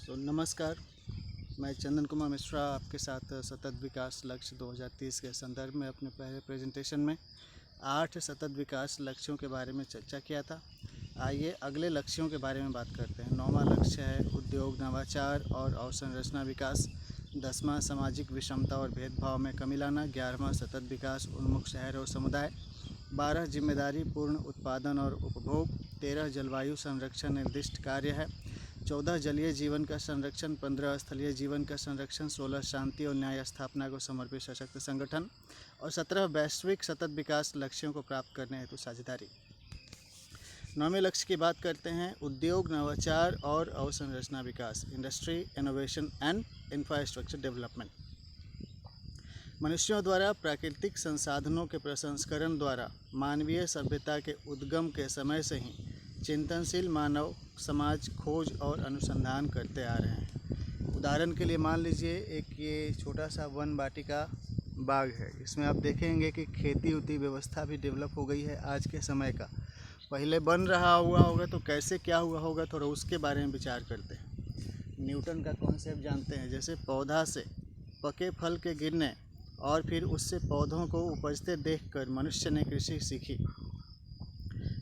नमस्कार। मैं चंदन कुमार मिश्रा आपके साथ सतत विकास लक्ष्य 2030 के संदर्भ में अपने पहले प्रेजेंटेशन में 8 सतत विकास लक्ष्यों के बारे में चर्चा किया था। आइए अगले लक्ष्यों के बारे में बात करते हैं। 9वां लक्ष्य है उद्योग, नवाचार और अवसंरचना विकास। 10वां सामाजिक विषमता और भेदभाव में कमी लाना। 11वां सतत विकास उन्मुख शहर और समुदाय। 12 जिम्मेदारी पूर्ण उत्पादन और उपभोग। 13 जलवायु संरक्षण निर्दिष्ट कार्य है। 14 जलीय जीवन का संरक्षण। 15 स्थलीय जीवन का संरक्षण। 16 शांति और न्याय स्थापना को समर्पित सशक्त संगठन। और 17 वैश्विक सतत विकास लक्ष्यों को प्राप्त करने हेतु साझेदारी। 9वें लक्ष्य की बात करते हैं उद्योग, नवाचार और अवसंरचना विकास। Industry, innovation and infrastructure development. मनुष्यों द्वारा प्राकृतिक संसाधनों के प्रसंस्करण द्वारा मानवीय सभ्यता के उद्गम के समय से ही चिंतनशील मानव समाज खोज और अनुसंधान करते आ रहे हैं। उदाहरण के लिए मान लीजिए एक ये छोटा सा वन वाटिका बाग है। इसमें आप देखेंगे कि खेती उती व्यवस्था भी डेवलप हो गई है आज के समय का। पहले बन रहा हुआ होगा तो कैसे क्या हुआ होगा, थोड़ा उसके बारे में विचार करते हैं। न्यूटन का कॉन्सेप्ट जानते हैं, जैसे पौधा से पके फल के गिरने और फिर उससे पौधों को उपजते देखकर मनुष्य ने कृषि सीखी।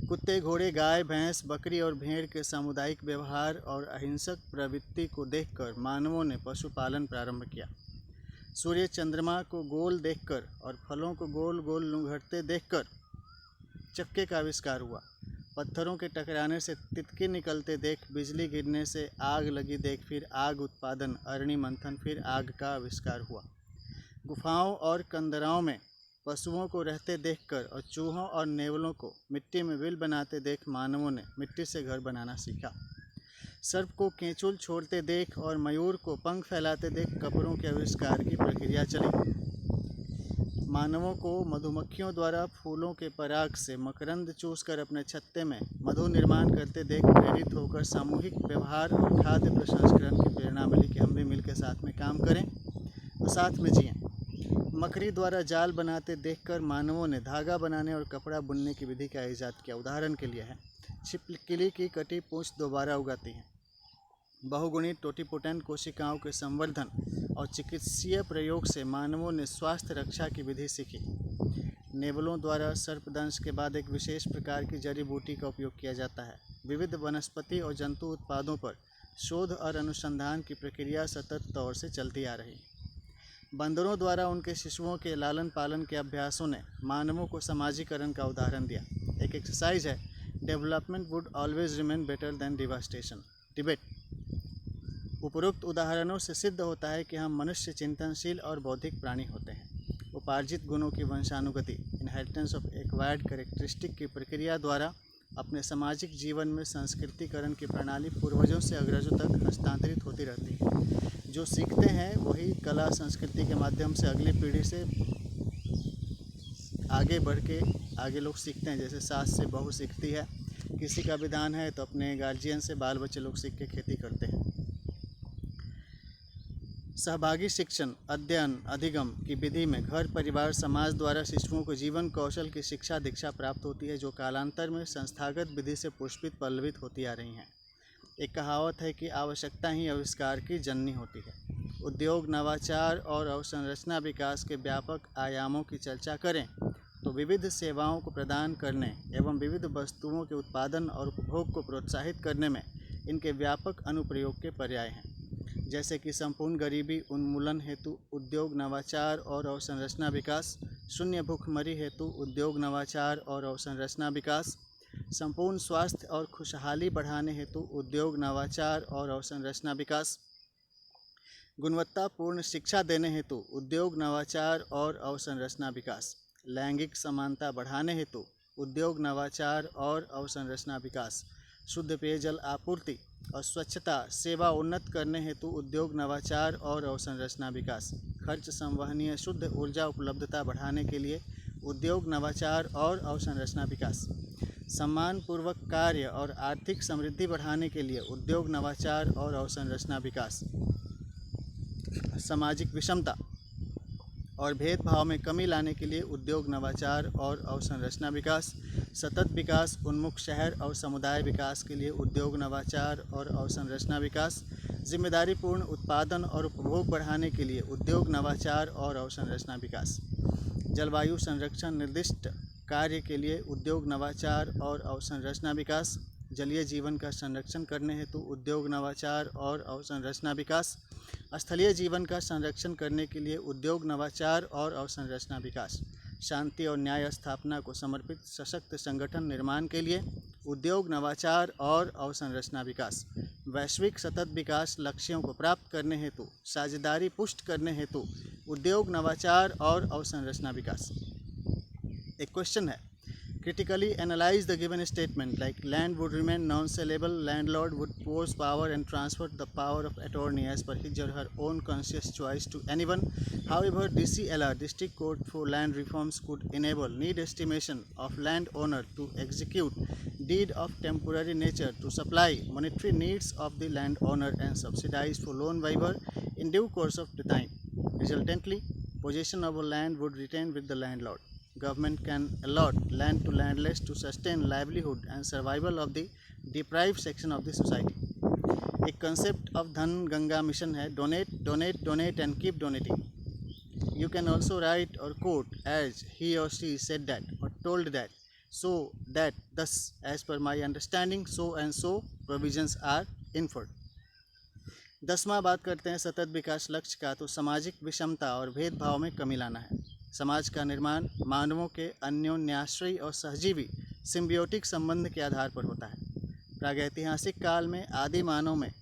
कुत्ते, घोड़े, गाय, भैंस, बकरी और भेड़ के सामुदायिक व्यवहार और अहिंसक प्रवृत्ति को देखकर मानवों ने पशुपालन प्रारंभ किया। सूर्य चंद्रमा को गोल देखकर और फलों को गोल गोल लुढ़कते देखकर चक्के का आविष्कार हुआ। पत्थरों के टकराने से तितकी निकलते देख, बिजली गिरने से आग लगी देख, फिर आग उत्पादन, अरणि मंथन, फिर आग का आविष्कार हुआ। गुफाओं और कंदराओं में पशुओं को रहते देखकर और चूहों और नेवलों को मिट्टी में बिल बनाते देख मानवों ने मिट्टी से घर बनाना सीखा। सर्प को केंचुल छोड़ते देख और मयूर को पंख फैलाते देख कपड़ों के आविष्कार की प्रक्रिया चली। मानवों को मधुमक्खियों द्वारा फूलों के पराग से मकरंद चूसकर अपने छत्ते में मधु निर्माण करते देख प्रेरित होकर सामूहिक व्यवहार और खाद्य प्रसंस्करण की प्रेरणा मिली कि हम भी मिलकर साथ में काम करें और साथ में जिएं। मकड़ी द्वारा जाल बनाते देखकर मानवों ने धागा बनाने और कपड़ा बुनने की विधि का ईजाद किया। उदाहरण के लिए है छिपकली की कटी पूंछ दोबारा उगाती है। बहुगुणी टोटिपोटेंट कोशिकाओं के संवर्धन और चिकित्सीय प्रयोग से मानवों ने स्वास्थ्य रक्षा की विधि सीखी। नेवलों द्वारा सर्पदंश के बाद एक विशेष प्रकार की जड़ी बूटी का उपयोग किया जाता है। विविध वनस्पति और जंतु उत्पादों पर शोध और अनुसंधान की प्रक्रिया सतत तौर से चलती आ रही है। बंदरों द्वारा उनके शिशुओं के लालन पालन के अभ्यासों ने मानवों को समाजीकरण का उदाहरण दिया। एक एक्सरसाइज है development would always remain better than devastation debate. उपरोक्त उदाहरणों से सिद्ध होता है कि हम मनुष्य चिंतनशील और बौद्धिक प्राणी होते हैं। उपार्जित गुणों की वंशानुगति, इनहेरिटेंस ऑफ एक्वायर्ड कैरेक्टरिस्टिक की प्रक्रिया द्वारा अपने सामाजिक जीवन में संस्कृतिकरण की प्रणाली पूर्वजों से अग्रजों तक हस्तांतरित होती रहती है। जो सीखते हैं वही कला संस्कृति के माध्यम से अगली पीढ़ी से आगे बढ़ के आगे लोग सीखते हैं। जैसे सास से बहू सीखती है, किसी का विधान है तो अपने गार्जियन से बाल बच्चे लोग सीख के खेती करते हैं। सहभागी शिक्षण, अध्ययन, अधिगम की विधि में घर, परिवार, समाज द्वारा शिशुओं को जीवन कौशल की शिक्षा दीक्षा प्राप्त होती है, जो कालांतर में संस्थागत विधि से पुष्पित पल्लवित होती आ रही हैं। एक कहावत है कि आवश्यकता ही आविष्कार की जननी होती है। उद्योग, नवाचार और अवसंरचना विकास के व्यापक आयामों की चर्चा करें तो विविध सेवाओं को प्रदान करने एवं विविध वस्तुओं के उत्पादन और उपभोग को प्रोत्साहित करने में इनके व्यापक अनुप्रयोग के पर्याय हैं। जैसे कि संपूर्ण गरीबी उन्मूलन हेतु उद्योग, नवाचार और अवसंरचना विकास, शून्य भूखमरी हेतु उद्योग, नवाचार और अवसंरचना विकास, संपूर्ण स्वास्थ्य और खुशहाली बढ़ाने हेतु उद्योग, नवाचार और अवसंरचना विकास, गुणवत्तापूर्ण शिक्षा देने हेतु उद्योग, नवाचार और अवसंरचना विकास, लैंगिक समानता बढ़ाने हेतु उद्योग, नवाचार और अवसंरचना विकास, शुद्ध पेयजल आपूर्ति और स्वच्छता सेवा उन्नत करने हेतु उद्योग, नवाचार और अवसंरचना विकास, खर्च संवहनीय शुद्ध ऊर्जा उपलब्धता बढ़ाने के लिए उद्योग, नवाचार और अवसंरचना विकास, सम्मानपूर्वक कार्य और आर्थिक समृद्धि बढ़ाने के लिए उद्योग, नवाचार और अवसंरचना विकास, सामाजिक विषमता और भेदभाव में कमी लाने के लिए उद्योग, नवाचार और अवसंरचना विकास। सतत विकास उन्मुख शहर और समुदाय विकास के लिए उद्योग, नवाचार और अवसंरचना विकास। जिम्मेदारीपूर्ण उत्पादन और उपभोग बढ़ाने के लिए उद्योग, नवाचार और अवसंरचना विकास। जलवायु संरक्षण निर्दिष्ट कार्य के लिए उद्योग, नवाचार और अवसंरचना विकास। जलीय जीवन का संरक्षण करने हेतु उद्योग, नवाचार और अवसंरचना विकास। स्थलीय जीवन का संरक्षण करने के लिए उद्योग, नवाचार और अवसंरचना विकास। शांति और न्याय स्थापना को समर्पित सशक्त संगठन निर्माण के लिए उद्योग, नवाचार और अवसंरचना विकास। वैश्विक सतत विकास लक्ष्यों को प्राप्त करने हेतु साझेदारी पुष्ट करने हेतु उद्योग, नवाचार और अवसंरचना विकास। एक क्वेश्चन है, critically analyze the given statement like land would remain non-saleable, landlord would possess power and transfer the power of attorney as per his or her own conscious choice to anyone. However, DCLR District Court for Land Reforms could enable need estimation of landowner to execute deed of temporary nature to supply monetary needs of the landowner and subsidize for loan waiver in due course of the time. Resultantly, possession of a land would retain with the landlord. Government can allot land to landless to sustain livelihood and survival of the deprived section of the society. एक concept of धन Ganga mission है, donate, donate, donate and keep donating. You can also write or quote as he or she said that or told that, so that, thus, as per my understanding, so and so provisions are inferred. 10वां बात करते हैं सतत विकास लक्ष्य का, तो सामाजिक विषमता और भेदभाव में कमी लाना है। समाज का निर्माण मानवों के अन्योन्याश्रयी और सहजीवी सिम्बियोटिक संबंध के आधार पर होता है। प्रागैतिहासिक काल में आदि मानव में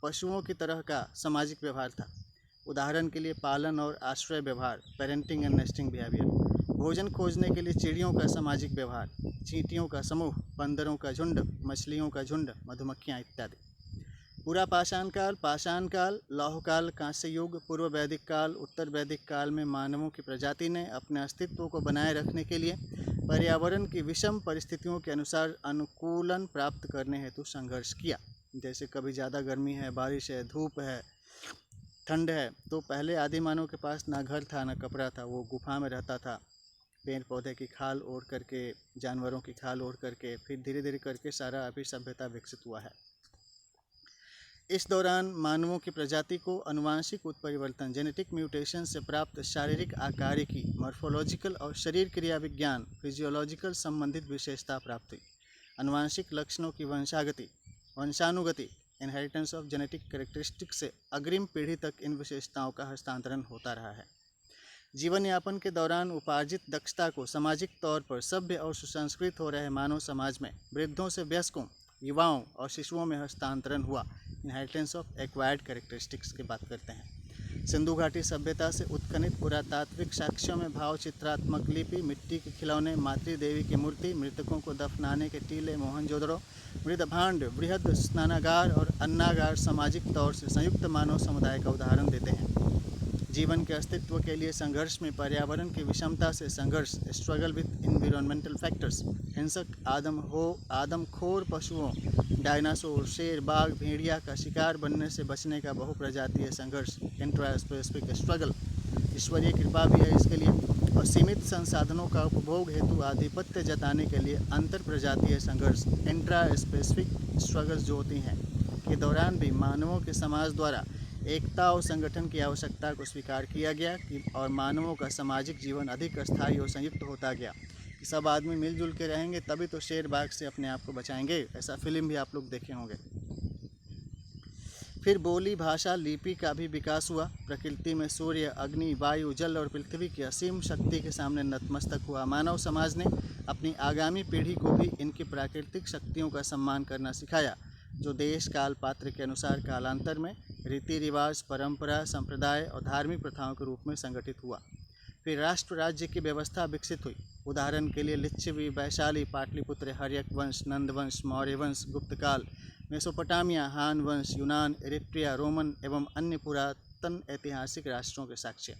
पशुओं की तरह का सामाजिक व्यवहार था। उदाहरण के लिए पालन और आश्रय व्यवहार, पेरेंटिंग एंड नेस्टिंग बिहेवियर। भोजन खोजने के लिए चिड़ियों का सामाजिक व्यवहार, चींटियों का समूह, बंदरों का झुंड, मछलियों का झुंड, मधुमक्खियाँ इत्यादि। पूरा पाषाण काल, लौह काल, कांस्य युग, पूर्व वैदिक काल, उत्तर वैदिक काल में मानवों की प्रजाति ने अपने अस्तित्व को बनाए रखने के लिए पर्यावरण की विषम परिस्थितियों के अनुसार अनुकूलन प्राप्त करने हेतु संघर्ष किया। जैसे कभी ज़्यादा गर्मी है, बारिश है, धूप है, ठंड है, तो पहले आदि मानव के पास ना घर था ना कपड़ा था, वो गुफा में रहता था, पेड़ पौधे की खाल ओढ़ करके, जानवरों की खाल ओढ़ करके, फिर धीरे धीरे करके सारा अभी सभ्यता विकसित हुआ है। इस दौरान मानवों की प्रजाति को अनुवांशिक उत्परिवर्तन, जेनेटिक म्यूटेशन से प्राप्त शारीरिक आकारिकी, मॉर्फोलॉजिकल और शरीर क्रिया विज्ञान, फिजियोलॉजिकल संबंधित विशेषता प्राप्त हुई। अनुवांशिक लक्षणों की वंशानुगति, इनहेरिटेंस ऑफ जेनेटिक कैरेक्टरिस्टिक्स से अग्रिम पीढ़ी तक इन विशेषताओं का हस्तांतरण होता रहा है। जीवन यापन के दौरान उपार्जित दक्षता को सामाजिक तौर पर सभ्य और सुसंस्कृत हो रहे मानव समाज में वृद्धों से वयस्कों, युवाओं और शिशुओं में हस्तांतरण हुआ। इनहेरिटेंस ऑफ एक्वायर्ड कैरेक्टरिस्टिक्स की बात करते हैं। सिंधु घाटी सभ्यता से उत्खनित पुरातात्विक साक्ष्यों में भाव चित्रात्मक लिपि, मिट्टी के खिलौने, मातृदेवी की मूर्ति, मृतकों को दफनाने के टीले, मोहनजोदड़ो, मृदभांड, बृहद स्नानागार और अन्नागार सामाजिक तौर से संयुक्त मानव समुदाय का उदाहरण देते हैं। जीवन के अस्तित्व के लिए संघर्ष में पर्यावरण की विषमता से संघर्ष, स्ट्रगल विद एनवायरमेंटल फैक्टर्स, हिंसक आदमखोर पशुओं, डायनासोर, शेर, बाघ, भेड़िया का शिकार बनने से बचने का बहुप्रजातीय संघर्ष, इंट्रास्पेसिफिक स्ट्रगल, ईश्वरीय कृपा भी है इसके लिए, और सीमित संसाधनों का उपभोग हेतु आधिपत्य जताने के लिए अंतर प्रजातीय संघर्ष, इंट्रास्पेसिफिक स्ट्रगल्स जो होती हैं, के दौरान भी मानवों के समाज द्वारा एकता और संगठन की आवश्यकता को स्वीकार किया गया और मानवों का सामाजिक जीवन अधिक अस्थायी और संयुक्त होता गया। कि सब आदमी मिलजुल के रहेंगे तभी तो शेर बाघ से अपने आप को बचाएंगे। ऐसा फिल्म भी आप लोग देखे होंगे। फिर बोली, भाषा, लिपि का भी विकास हुआ। प्रकृति में सूर्य, अग्नि, वायु, जल और पृथ्वी की असीम शक्ति के सामने नतमस्तक हुआ। मानव समाज ने अपनी आगामी पीढ़ी को भी इनकी प्राकृतिक शक्तियों का सम्मान करना सिखाया, जो देश काल पात्र के अनुसार कालांतर में रीति रिवाज, परंपरा, संप्रदाय और धार्मिक प्रथाओं के रूप में संगठित हुआ। फिर राष्ट्र राज्य की व्यवस्था विकसित हुई। उदाहरण के लिए लिच्छवी, वैशाली, पाटलिपुत्र, हर्यक वंश, नंद वंश, मौर्य वंश, गुप्तकाल, मेसोपोटामिया, हान वंश, यूनान, इरिट्रिया, रोमन एवं अन्य पुरातन ऐतिहासिक राष्ट्रों के साक्ष्य।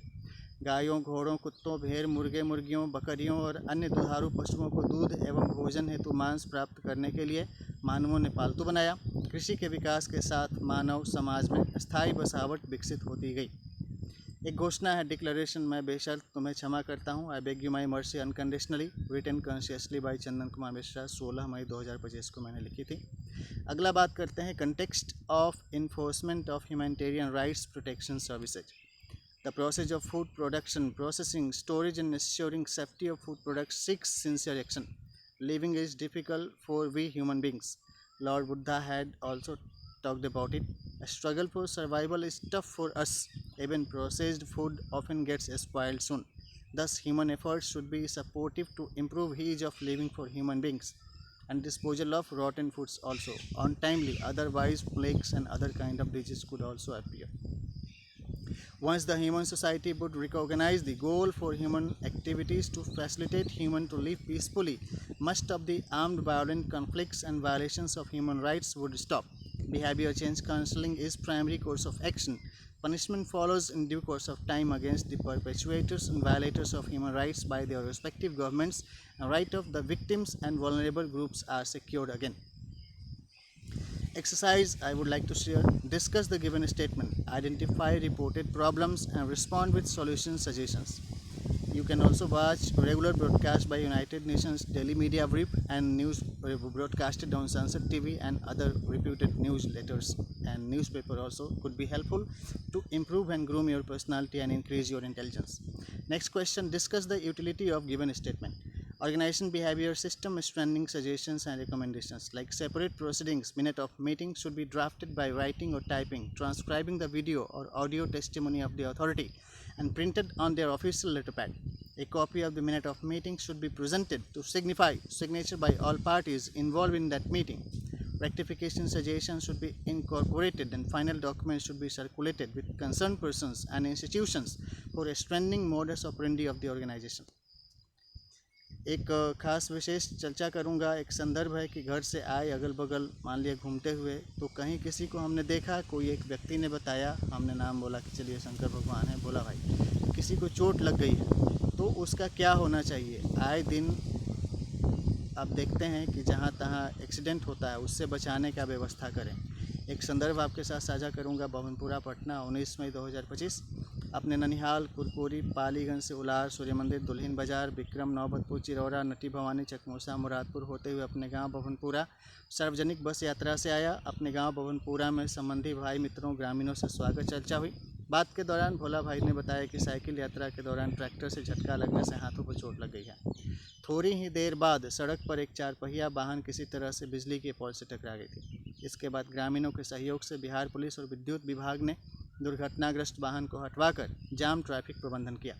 गायों, घोड़ों, कुत्तों, भेड़, मुर्गे, मुर्गियों, बकरियों और अन्य दुधारू पशुओं को दूध एवं भोजन हेतु मांस प्राप्त करने के लिए मानवों ने पालतू बनाया। कृषि के विकास के साथ मानव समाज में स्थायी बसावट विकसित होती गई। एक घोषणा है, डिक्लेरेशन। मैं बेशर्त तुम्हें क्षमा करता हूँ। I beg you my mercy unconditionally, written consciously by Chandan Kumar Mishra, 16 मई 2025 को मैंने लिखी थी। अगला बात करते हैं, context of enforcement of humanitarian rights protection services. The process of food production, processing, storage and ensuring safety of food products seeks sincere action. Living is difficult for we human beings. Lord Buddha had also talked about it. A struggle for survival is tough for us. Even processed food often gets spoiled soon. Thus, human efforts should be supportive to improve ease of living for human beings and disposal of rotten foods also untimely. Otherwise, plagues and other kind of diseases could also appear. Once the human society would recognize the goal for human activities to facilitate human to live peacefully, most of the armed violent conflicts and violations of human rights would stop. Behavior change counseling is primary course of action. Punishment follows in due course of time against the perpetrators and violators of human rights by their respective governments, and right of the victims and vulnerable groups are secured again. Exercise I would like to share. Discuss the given statement. Identify reported problems and respond with solution suggestions. You can also watch regular broadcast by United Nations Daily Media Brief and news broadcasted on Sunset TV and other reputed newsletters and newspaper also could be helpful to improve and groom your personality and increase your intelligence. Next question. Discuss the utility of given statement. Organization behavior system strengthening suggestions and recommendations like separate proceedings. Minute of meeting should be drafted by writing or typing, transcribing the video or audio testimony of the authority and printed on their official letterpad. A copy of the minute of meeting should be presented to signify signature by all parties involved in that meeting. Rectification suggestions should be incorporated and final documents should be circulated with concerned persons and institutions for a strengthening modus operandi of the organization. एक खास विशेष चर्चा करूंगा। एक संदर्भ है कि घर से आए अगल बगल मान लिया घूमते हुए तो कहीं किसी को हमने देखा, कोई एक व्यक्ति ने बताया, हमने नाम बोला कि चलिए शंकर भगवान है, बोला भाई किसी को चोट लग गई है तो उसका क्या होना चाहिए। आए दिन आप देखते हैं कि जहाँ तहाँ एक्सीडेंट होता है, उससे बचाने का व्यवस्था करें। एक संदर्भ आपके साथ साझा करूंगा। भवनपुरा पटना 19 मई 2025। अपने ननिहाल, कुरकुरी, पालीगंज से उलार, सूर्य मंदिर, दुल्हिन बाजार, विक्रम, नौबतपुर, चिरौरा, नटी भवानी, चकमोसा, मुरादपुर होते हुए अपने गांव भवनपुरा सार्वजनिक बस यात्रा से आया। अपने गांव भवनपुरा में संबंधी भाई मित्रों ग्रामीणों से स्वागत चर्चा हुई। बात के दौरान भोला भाई ने बताया कि साइकिल यात्रा के दौरान ट्रैक्टर से झटका लगने से हाथों पर चोट लग गई है। थोड़ी ही देर बाद सड़क पर एक 4 पहिया वाहन किसी तरह से बिजली के पोल से टकरा गई थी। इसके बाद ग्रामीणों के सहयोग से बिहार पुलिस और विद्युत विभाग ने दुर्घटनाग्रस्त वाहन को हटवाकर जाम ट्रैफिक प्रबंधन किया।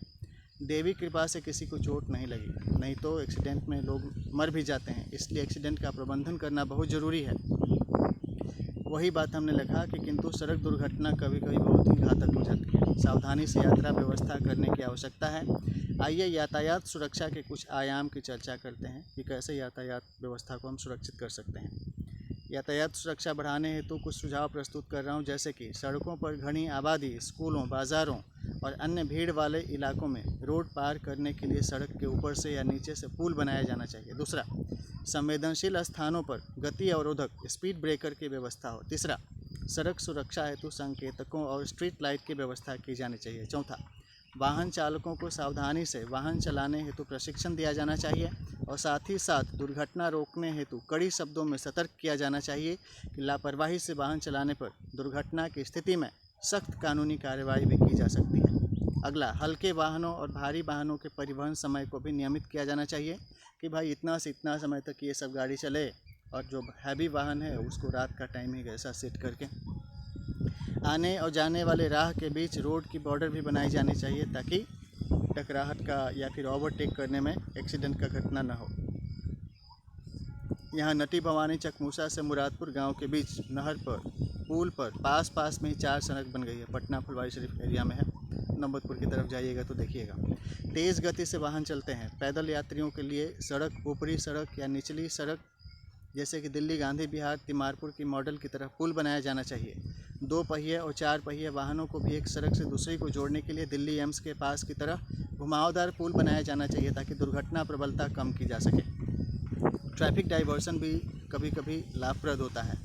देवी कृपा से किसी को चोट नहीं लगी, नहीं तो एक्सीडेंट में लोग मर भी जाते हैं। इसलिए एक्सीडेंट का प्रबंधन करना बहुत ज़रूरी है। वही बात हमने लिखा कि किंतु सड़क दुर्घटना कभी कभी बहुत ही घातक हो जाती है। सावधानी से यात्रा व्यवस्था करने की आवश्यकता है। आइए यातायात सुरक्षा के कुछ आयाम की चर्चा करते हैं कि कैसे यातायात व्यवस्था को हम सुरक्षित कर सकते हैं। यातायात सुरक्षा बढ़ाने हेतु कुछ सुझाव प्रस्तुत कर रहा हूं, जैसे कि सड़कों पर घनी आबादी, स्कूलों, बाज़ारों और अन्य भीड़ वाले इलाकों में रोड पार करने के लिए सड़क के ऊपर से या नीचे से पुल बनाया जाना चाहिए। दूसरा, संवेदनशील स्थानों पर गति अवरोधक स्पीड ब्रेकर की व्यवस्था हो। तीसरा, सड़क सुरक्षा हेतु संकेतकों और स्ट्रीट लाइट की व्यवस्था की जानी चाहिए। चौथा, वाहन चालकों को सावधानी से वाहन चलाने हेतु प्रशिक्षण दिया जाना चाहिए और साथ ही साथ दुर्घटना रोकने हेतु कड़ी शब्दों में सतर्क किया जाना चाहिए कि लापरवाही से वाहन चलाने पर दुर्घटना की स्थिति में सख्त कानूनी कार्रवाई भी की जा सकती है। अगला, हल्के वाहनों और भारी वाहनों के परिवहन समय को भी नियमित किया जाना चाहिए कि भाई इतना से इतना समय तक ये सब गाड़ी चले, और जो हैवी वाहन है उसको रात का टाइम ही ऐसा सेट करके। आने और जाने वाले राह के बीच रोड की बॉर्डर भी बनाई जानी चाहिए ताकि टकराहट का या फिर ओवरटेक करने में एक्सीडेंट का घटना न हो। यहाँ नटी भवानी चकमूसा से मुरादपुर गांव के बीच नहर पर, पुल पर पास में ही 4 सड़क बन गई है। पटना फुलवारी शरीफ एरिया में है। नौबतपुर की तरफ जाइएगा तो देखिएगा। तेज़ गति से वाहन चलते हैं। पैदल यात्रियों के लिए सड़क, ऊपरी सड़क या निचली सड़क जैसे कि दिल्ली गांधी विहार तिमारपुर की मॉडल की तरह पुल बनाया जाना चाहिए। 2 पहिए और 4 पहिए वाहनों को भी एक सड़क से दूसरी को जोड़ने के लिए दिल्ली एम्स के पास की तरह घुमावदार पुल बनाया जाना चाहिए ताकि दुर्घटना प्रबलता कम की जा सके। ट्रैफिक डाइवर्सन भी कभी कभी लाभप्रद होता है।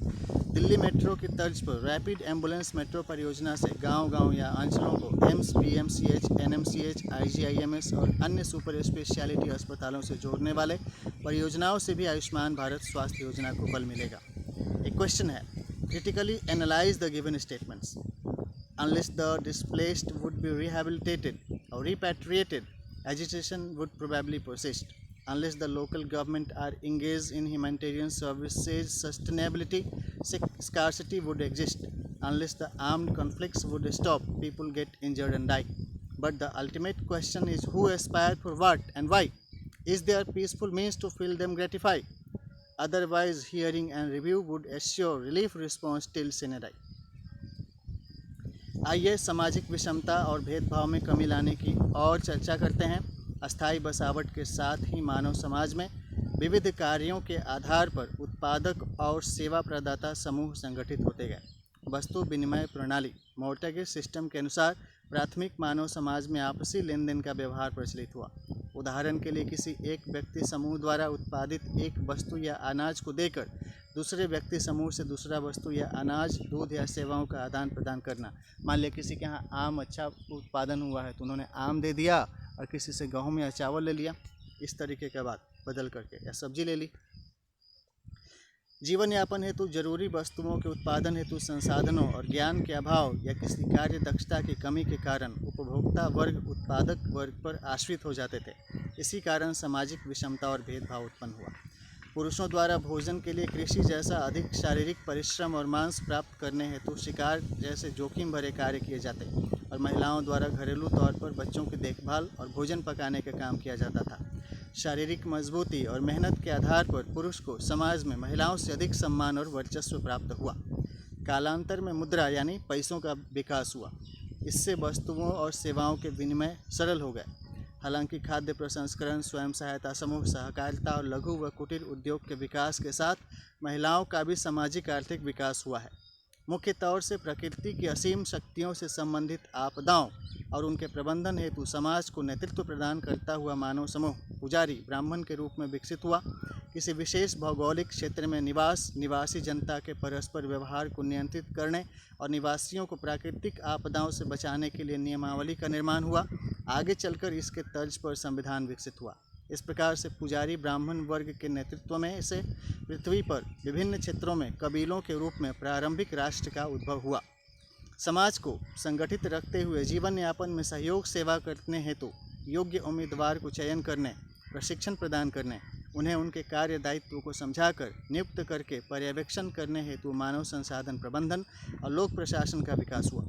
दिल्ली मेट्रो की तर्ज पर रैपिड एम्बुलेंस मेट्रो परियोजना से गांव-गांव या अंचलों को एम्स, पीएमसीएच, एनएमसीएच, आईजीआईएमएस और अन्य सुपर स्पेशलिटी अस्पतालों से जोड़ने वाले परियोजनाओं से भी आयुष्मान भारत स्वास्थ्य योजना को बल मिलेगा। एक क्वेश्चन है, critically analyze the given statements. Unless the displaced would be rehabilitated or repatriated, agitation would probably persist. Unless the local government are engaged in humanitarian services, sustainability, scarcity would exist. Unless the armed conflicts would stop, people get injured and die. But the ultimate question is who aspire for what and why? Is there peaceful means to feel them gratify? Otherwise, hearing and review would assure relief response till sine die. आइए सामाजिक विषमता और भेदभाव में कमी लाने की और चर्चा करते हैं। अस्थायी बसावट के साथ ही मानव समाज में विविध कार्यों के आधार पर उत्पादक और सेवा प्रदाता समूह संगठित होते गए। वस्तु विनिमय प्रणाली मोर्टेगेज सिस्टम के अनुसार प्राथमिक मानव समाज में आपसी लेन देन का व्यवहार प्रचलित हुआ। उदाहरण के लिए किसी एक व्यक्ति समूह द्वारा उत्पादित एक वस्तु या अनाज को देकर दूसरे व्यक्ति समूह से दूसरा वस्तु या अनाज, दूध या सेवाओं का आदान प्रदान करना। मान लिया किसी के यहाँ आम अच्छा उत्पादन हुआ है तो उन्होंने आम दे दिया और किसी से गेहूँ या चावल ले लिया, इस तरीके का बात बदल करके, या सब्जी ले ली। जीवन यापन हेतु जरूरी वस्तुओं के उत्पादन हेतु संसाधनों और ज्ञान के अभाव या किसी कार्य दक्षता की कमी के कारण उपभोक्ता वर्ग उत्पादक वर्ग पर आश्रित हो जाते थे। इसी कारण सामाजिक विषमता और भेदभाव उत्पन्न हुआ। पुरुषों द्वारा भोजन के लिए कृषि जैसा अधिक शारीरिक परिश्रम और मांस प्राप्त करने हेतु शिकार जैसे जोखिम भरे कार्य किए जाते और महिलाओं द्वारा घरेलू तौर पर बच्चों की देखभाल और भोजन पकाने का काम किया जाता था। शारीरिक मजबूती और मेहनत के आधार पर पुरुष को समाज में महिलाओं से अधिक सम्मान और वर्चस्व प्राप्त हुआ। कालांतर में मुद्रा यानी पैसों का विकास हुआ। इससे वस्तुओं और सेवाओं के विनिमय सरल हो गए। हालांकि खाद्य प्रसंस्करण, स्वयं सहायता समूह, सहकारिता और लघु व कुटीर उद्योग के विकास के साथ महिलाओं का भी सामाजिक आर्थिक विकास हुआ है। मुख्य तौर से प्रकृति की असीम शक्तियों से संबंधित आपदाओं और उनके प्रबंधन हेतु समाज को नेतृत्व प्रदान करता हुआ मानव समूह पुजारी ब्राह्मण के रूप में विकसित हुआ। किसी विशेष भौगोलिक क्षेत्र में निवासी जनता के परस्पर व्यवहार को नियंत्रित करने और निवासियों को प्राकृतिक आपदाओं से बचाने के लिए नियमावली का निर्माण हुआ। आगे चलकर इसके तर्ज पर संविधान विकसित हुआ। इस प्रकार से पुजारी ब्राह्मण वर्ग के नेतृत्व में से पृथ्वी पर विभिन्न क्षेत्रों में कबीलों के रूप में प्रारंभिक राष्ट्र का उद्भव हुआ। समाज को संगठित रखते हुए जीवन यापन में सहयोग सेवा करने हेतु योग्य उम्मीदवार को चयन करने, प्रशिक्षण प्रदान करने, उन्हें उनके कार्य दायित्व को समझाकर नियुक्त करके पर्यवेक्षण करने हेतु मानव संसाधन प्रबंधन और लोक प्रशासन का विकास हुआ।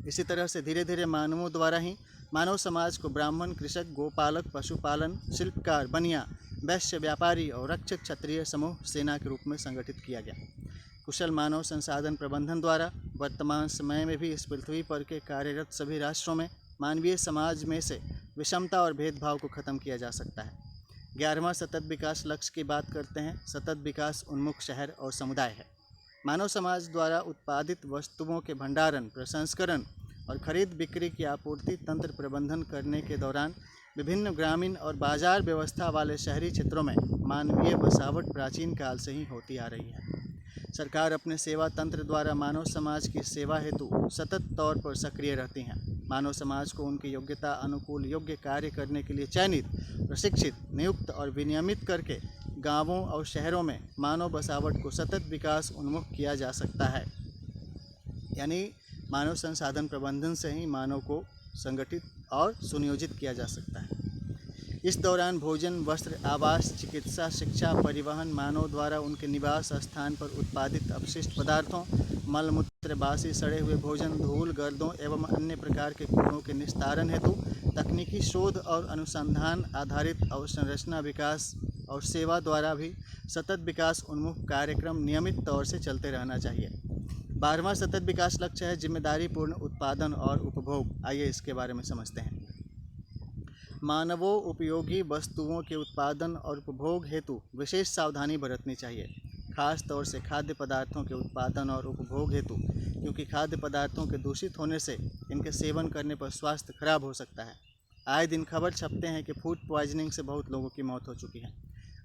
इसी तरह से धीरे धीरे मानवों द्वारा ही मानव समाज को ब्राह्मण, कृषक, गोपालक, पशुपालन, शिल्पकार, बनिया, वैश्य, व्यापारी और रक्षक क्षत्रिय समूह सेना के रूप में संगठित किया गया। कुशल मानव संसाधन प्रबंधन द्वारा वर्तमान समय में भी इस पृथ्वी पर के कार्यरत सभी राष्ट्रों में मानवीय समाज में से विषमता और भेदभाव को खत्म किया जा सकता है। 11वां सतत विकास लक्ष्य की बात करते हैं। सतत विकास उन्मुख शहर और समुदाय है। मानव समाज द्वारा उत्पादित वस्तुओं के भंडारण, प्रसंस्करण और खरीद बिक्री की आपूर्ति तंत्र प्रबंधन करने के दौरान विभिन्न ग्रामीण और बाजार व्यवस्था वाले शहरी क्षेत्रों में मानवीय बसावट प्राचीन काल से ही होती आ रही है। सरकार अपने सेवा तंत्र द्वारा मानव समाज की सेवा हेतु सतत तौर पर सक्रिय रहती हैं। मानव समाज को उनकी योग्यता अनुकूल योग्य कार्य करने के लिए चयनित, प्रशिक्षित, नियुक्त और विनियमित करके गांवों और शहरों में मानव बसावट को सतत विकास उन्मुख किया जा सकता है। यानी मानव संसाधन प्रबंधन से ही मानव को संगठित और सुनियोजित किया जा सकता है। इस दौरान भोजन, वस्त्र, आवास, चिकित्सा, शिक्षा, परिवहन, मानव द्वारा उनके निवास स्थान पर उत्पादित अपशिष्ट पदार्थों, मल मूत्र, बासी सड़े हुए भोजन, धूल, गर्दों एवं अन्य प्रकार के कूड़ों के निस्तारण हेतु तकनीकी शोध और अनुसंधान आधारित अवसंरचना विकास और सेवा द्वारा भी सतत विकास उन्मुख कार्यक्रम नियमित तौर से चलते रहना चाहिए। 12वां सतत विकास लक्ष्य है जिम्मेदारीपूर्ण उत्पादन और उपभोग। आइए इसके बारे में समझते हैं। मानवों उपयोगी वस्तुओं के उत्पादन और उपभोग हेतु विशेष सावधानी बरतनी चाहिए, खास तौर से खाद्य पदार्थों के उत्पादन और उपभोग हेतु, क्योंकि खाद्य पदार्थों के दूषित होने से इनके सेवन करने पर स्वास्थ्य खराब हो सकता है। आए दिन खबर छपते हैं कि फूड पॉइजनिंग से बहुत लोगों की मौत हो चुकी है।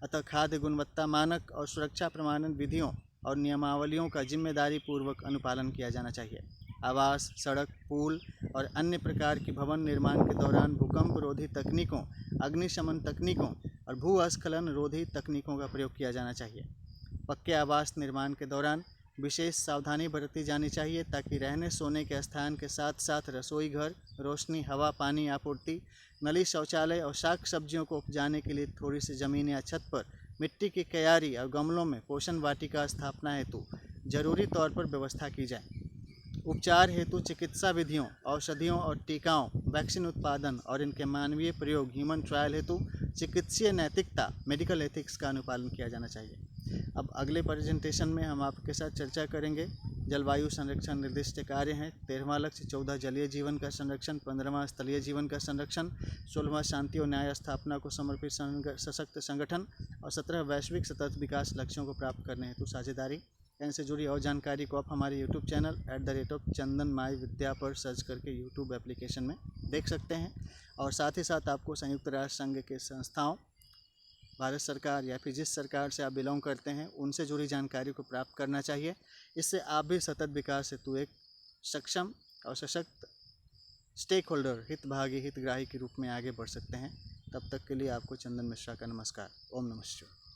अतः खाद्य गुणवत्ता मानक और सुरक्षा प्रमाणन विधियों और नियमावलियों का जिम्मेदारीपूर्वक अनुपालन किया जाना चाहिए। आवास, सड़क, पुल और अन्य प्रकार की भवन निर्माण के दौरान भूकंप रोधी तकनीकों, अग्निशमन तकनीकों और भूस्खलन रोधी तकनीकों का प्रयोग किया जाना चाहिए। पक्के आवास निर्माण के दौरान विशेष सावधानी बरती जानी चाहिए ताकि रहने सोने के स्थान के साथ साथ रसोई घर, रोशनी, हवा, पानी आपूर्ति, नली, शौचालय और शाक सब्जियों को उपजाने के लिए थोड़ी सी ज़मीन या छत पर मिट्टी की क्यारी और गमलों में पोषण वाटिका स्थापना हेतु जरूरी तौर पर व्यवस्था की जाए। उपचार हेतु चिकित्सा विधियों, औषधियों और टीकाओं, वैक्सीन उत्पादन और इनके मानवीय प्रयोग, ह्यूमन ट्रायल हेतु चिकित्सीय नैतिकता, मेडिकल एथिक्स का अनुपालन किया जाना चाहिए। अब अगले प्रेजेंटेशन में हम आपके साथ चर्चा करेंगे जलवायु संरक्षण निर्दिष्ट कार्य हैं। 13वां लक्ष्य 14 जलीय जीवन का संरक्षण, 15वां स्थलीय जीवन का संरक्षण, 16वां शांति और न्याय स्थापना को समर्पित सशक्त संगठन और 17 वैश्विक सतत विकास लक्ष्यों को प्राप्त करने हेतु साझेदारी। इनसे जुड़ी और जानकारी को आप हमारे यूट्यूब चैनल @चंदन माई विद्या पर सर्च करके यूट्यूब एप्लीकेशन में देख सकते हैं। और साथ ही साथ आपको संयुक्त राष्ट्र संघ के संस्थाओं, भारत सरकार या फिर जिस सरकार से आप बिलोंग करते हैं उनसे जुड़ी जानकारी को प्राप्त करना चाहिए। इससे आप भी सतत विकास हेतु एक सक्षम और सशक्त स्टेक होल्डर, हितभागी, हितग्राही के रूप में आगे बढ़ सकते हैं। तब तक के लिए आपको चंदन मिश्रा का नमस्कार। ओम नमः शिवाय।